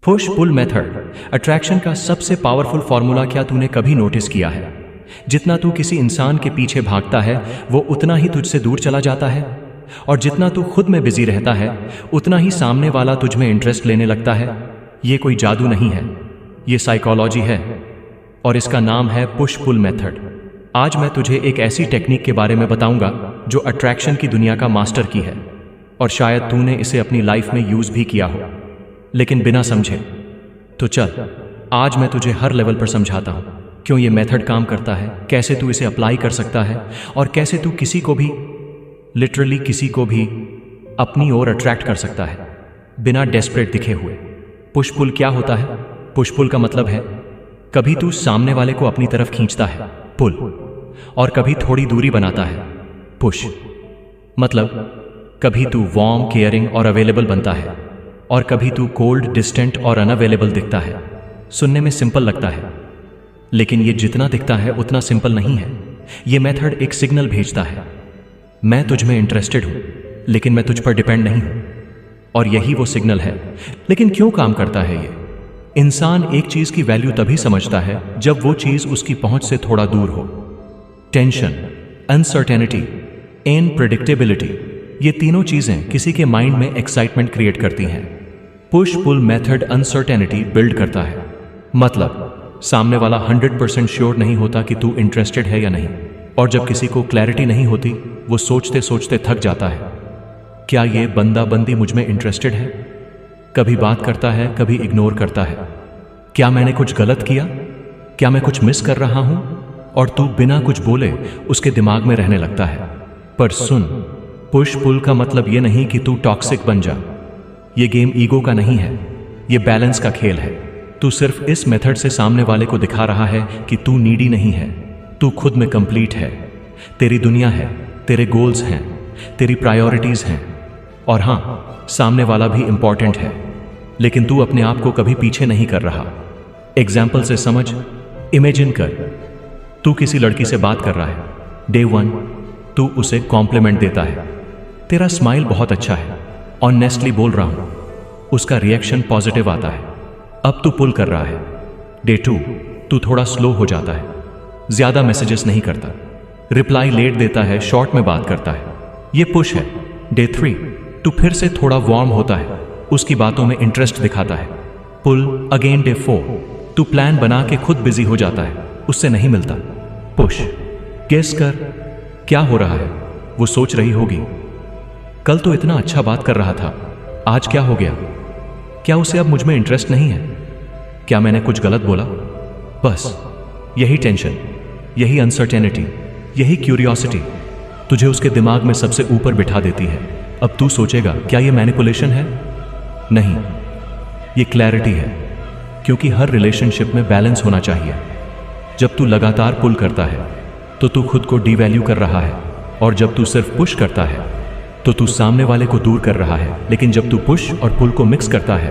Push pull method attraction का सबसे powerful formula क्या तूने कभी नोटिस किया है? जितना तू किसी इंसान के पीछे भागता है वो उतना ही तुझसे दूर चला जाता है, और जितना तू खुद में बिजी रहता है उतना ही सामने वाला तुझ में इंटरेस्ट लेने लगता है। ये कोई जादू नहीं है, ये साइकोलॉजी है और इसका नाम है पुश पुल मेथड। आज मैं तुझे एक ऐसी टेक्निक के बारे में बताऊंगा जो अट्रैक्शन की दुनिया का मास्टर की है, और शायद तूने इसे अपनी लाइफ में यूज भी किया हो, लेकिन बिना समझे। तो चल, आज मैं तुझे हर लेवल पर समझाता हूं क्यों ये मेथड काम करता है, कैसे तू इसे अप्लाई कर सकता है और कैसे तू किसी को भी, लिटरली किसी को भी अपनी ओर अट्रैक्ट कर सकता है बिना डेस्परेट दिखे हुए। पुश पुल क्या होता है? पुश पुल का मतलब है कभी तू सामने वाले को अपनी तरफ खींचता है, पुल, और कभी थोड़ी दूरी बनाता है, पुश। मतलब कभी तू वार्म, केयरिंग और अवेलेबल बनता है, और कभी तू कोल्ड, डिस्टेंट और अनअवेलेबल दिखता है। सुनने में सिंपल लगता है, लेकिन ये जितना दिखता है उतना सिंपल नहीं है। ये मेथड एक सिग्नल भेजता है, मैं तुझ में इंटरेस्टेड हूं, लेकिन मैं तुझ पर डिपेंड नहीं हूं। और यही वो सिग्नल है। लेकिन क्यों काम करता है ये? इंसान एक चीज की वैल्यू तभी समझता है जब वो चीज उसकी पहुंच से थोड़ा दूर हो। टेंशन, अनसर्टेनिटी, इनप्रेडिक्टेबिलिटी, ये तीनों चीजें किसी के माइंड में एक्साइटमेंट क्रिएट करती हैं। Push pull method uncertainty build करता है। मतलब सामने वाला 100% श्योर नहीं होता कि तू इंटरेस्टेड है या नहीं, और जब किसी को क्लैरिटी नहीं होती वो सोचते सोचते थक जाता है, क्या ये बंदा बंदी मुझ में इंटरेस्टेड है? कभी बात करता है, कभी इग्नोर करता है। क्या मैंने कुछ गलत किया? क्या मैं कुछ मिस कर रहा हूं? और तू बिना कुछ बोले उसके दिमाग में रहने लगता है। पर सुन, पुश पुल का मतलब ये नहीं कि तू टॉक्सिक बन जा। ये गेम ईगो का नहीं है, ये बैलेंस का खेल है। तू सिर्फ इस मेथड से सामने वाले को दिखा रहा है कि तू नीडी नहीं है, तू खुद में कंप्लीट है। तेरी दुनिया है, तेरे गोल्स हैं, तेरी प्रायोरिटीज हैं, और हां, सामने वाला भी इंपॉर्टेंट है, लेकिन तू अपने आप को कभी पीछे नहीं कर रहा। एग्जाम्पल से समझ। इमेजिन कर, तू किसी लड़की से बात कर रहा है। डे 1 तू उसे कॉम्प्लीमेंट देता है, तेरा स्माइल बहुत अच्छा है, ऑनेस्टली बोल रहा हूं। उसका रिएक्शन पॉजिटिव आता है। अब तू पुल कर रहा है। डे 2 तू थोड़ा स्लो हो जाता है, ज्यादा मैसेजेस नहीं करता, रिप्लाई लेट देता है, शॉर्ट में बात करता है, ये पुश है। डे 3 तू फिर से थोड़ा वार्म होता है, उसकी बातों में इंटरेस्ट दिखाता है, पुल अगेन। डे 4 तू प्लान बना के खुद बिजी हो जाता है, उससे नहीं मिलता, पुश। गेस कर क्या हो रहा है? वो सोच रही होगी, कल तो इतना अच्छा बात कर रहा था, आज क्या हो गया? क्या उसे अब मुझ में इंटरेस्ट नहीं है? क्या मैंने कुछ गलत बोला? बस यही टेंशन, यही अनसर्टेनिटी, यही क्यूरियोसिटी तुझे उसके दिमाग में सबसे ऊपर बिठा देती है। अब तू सोचेगा, क्या ये मैनिपुलेशन है? नहीं, ये क्लैरिटी है, क्योंकि हर रिलेशनशिप में बैलेंस होना चाहिए। जब तू लगातार पुल करता है तो तू खुद को डीवैल्यू कर रहा है, और जब तू सिर्फ पुश करता है तो तू सामने वाले को दूर कर रहा है। लेकिन जब तू पुश और पुल को मिक्स करता है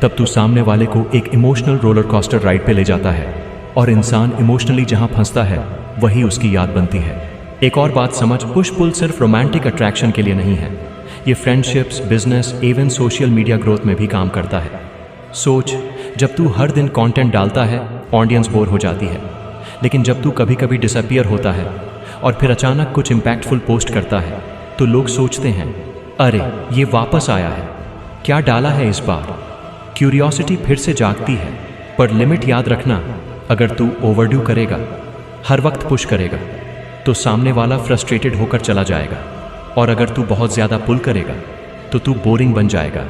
तब तू सामने वाले को एक इमोशनल रोलर कोस्टर राइड पे ले जाता है, और इंसान इमोशनली जहां फंसता है वही उसकी याद बनती है। एक और बात समझ, पुश पुल सिर्फ रोमांटिक अट्रैक्शन के लिए नहीं है, ये friendships, business, even social media growth में भी काम करता है। सोच, जब तू हर दिन कंटेंट डालता है ऑडियंस बोर हो जाती है, लेकिन जब तू कभी कभी डिसअपीयर होता है और फिर अचानक कुछ इंपैक्टफुल पोस्ट करता है तो लोग सोचते हैं, अरे ये वापस आया है, क्या डाला है इस बार? क्यूरियोसिटी फिर से जागती है। पर लिमिट याद रखना, अगर तू ओवरड्यू करेगा, हर वक्त पुश करेगा, तो सामने वाला फ्रस्ट्रेटेड होकर चला जाएगा, और अगर तू बहुत ज्यादा पुल करेगा तो तू बोरिंग बन जाएगा।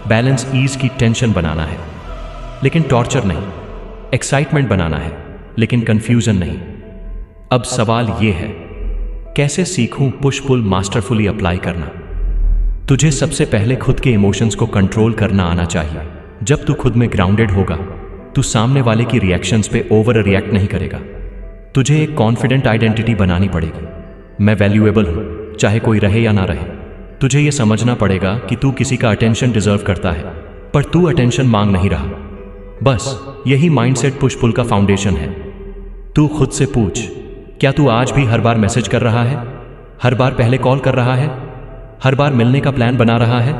बैलेंस ईज की टेंशन बनाना है, लेकिन टॉर्चर नहीं। एक्साइटमेंट बनाना है, लेकिन कंफ्यूजन नहीं। अब सवाल यह है, कैसे सीखूं पुश पुल मास्टरफुली अप्लाई करना? तुझे सबसे पहले खुद के इमोशंस को कंट्रोल करना आना चाहिए। जब तू खुद में ग्राउंडेड होगा, तू सामने वाले की रिएक्शंस पे ओवर रिएक्ट नहीं करेगा। तुझे एक कॉन्फिडेंट आइडेंटिटी बनानी पड़ेगी। मैं वैल्यूएबल हूं, चाहे कोई रहे या ना रहे। तुझे यह समझना पड़ेगा कि तू किसी का अटेंशन डिजर्व करता है, पर तू अटेंशन मांग नहीं रहा। बस यही माइंडसेट पुश पुल का फाउंडेशन है। तू खुद से पूछ, क्या तू आज भी हर बार मैसेज कर रहा है? हर बार पहले कॉल कर रहा है? हर बार मिलने का प्लान बना रहा है?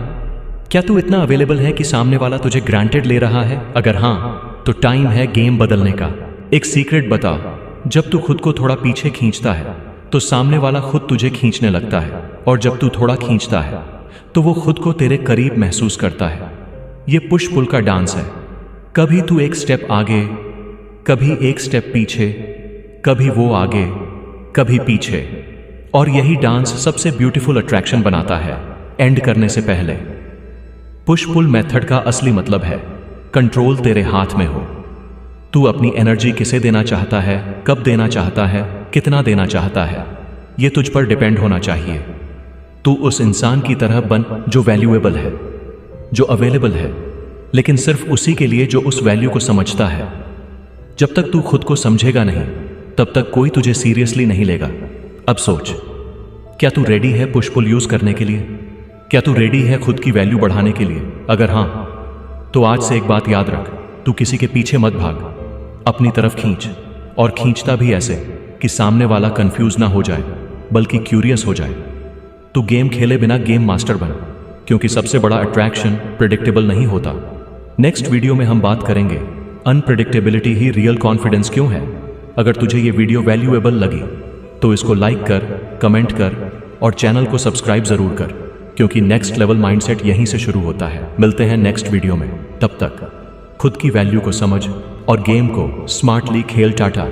क्या तू इतना अवेलेबल है कि सामने वाला तुझे ग्रांटेड ले रहा है? अगर हाँ, तो टाइम है गेम बदलने का। एक सीक्रेट बता, जब तू खुद को थोड़ा पीछे खींचता है तो सामने वाला खुद तुझे खींचने लगता है, और जब तू थोड़ा खींचता है तो वो खुद को तेरे करीब महसूस करता है। ये पुश पुल का डांस है। कभी तू एक स्टेप आगे, कभी एक स्टेप पीछे, कभी वो आगे, कभी पीछे। और यही डांस सबसे ब्यूटीफुल अट्रैक्शन बनाता है एंड करने से पहले। पुश पुल मेथड का असली मतलब है कंट्रोल तेरे हाथ में हो। तू अपनी एनर्जी किसे देना चाहता है, कब देना चाहता है, कितना देना चाहता है, ये तुझ पर डिपेंड होना चाहिए। तू उस इंसान की तरह बन जो वैल्यूएबल है, जो अवेलेबल है, लेकिन सिर्फ उसी के लिए जो उस वैल्यू को समझता है। जब तक तू खुद को समझेगा नहीं, तब तक कोई तुझे सीरियसली नहीं लेगा। अब सोच, क्या तू रेडी है पुश पुल यूज करने के लिए? क्या तू रेडी है खुद की वैल्यू बढ़ाने के लिए? अगर हाँ, तो आज से एक बात याद रख, तू किसी के पीछे मत भाग, अपनी तरफ खींच, और खींचता भी ऐसे कि सामने वाला कंफ्यूज ना हो जाए, बल्कि क्यूरियस हो जाए। तू गेम खेले बिना गेम मास्टर बन, क्योंकि सबसे बड़ा अट्रैक्शन प्रेडिक्टेबल नहीं होता। नेक्स्ट वीडियो में हम बात करेंगे अनप्रेडिक्टेबिलिटी ही रियल कॉन्फिडेंस क्यों है। अगर तुझे ये वीडियो वैल्यूएबल लगी तो इसको लाइक कर, कमेंट कर और चैनल को सब्सक्राइब जरूर कर, क्योंकि नेक्स्ट लेवल माइंडसेट यहीं से शुरू होता है। मिलते हैं नेक्स्ट वीडियो में, तब तक खुद की वैल्यू को समझ और गेम को स्मार्टली खेल। टाटा।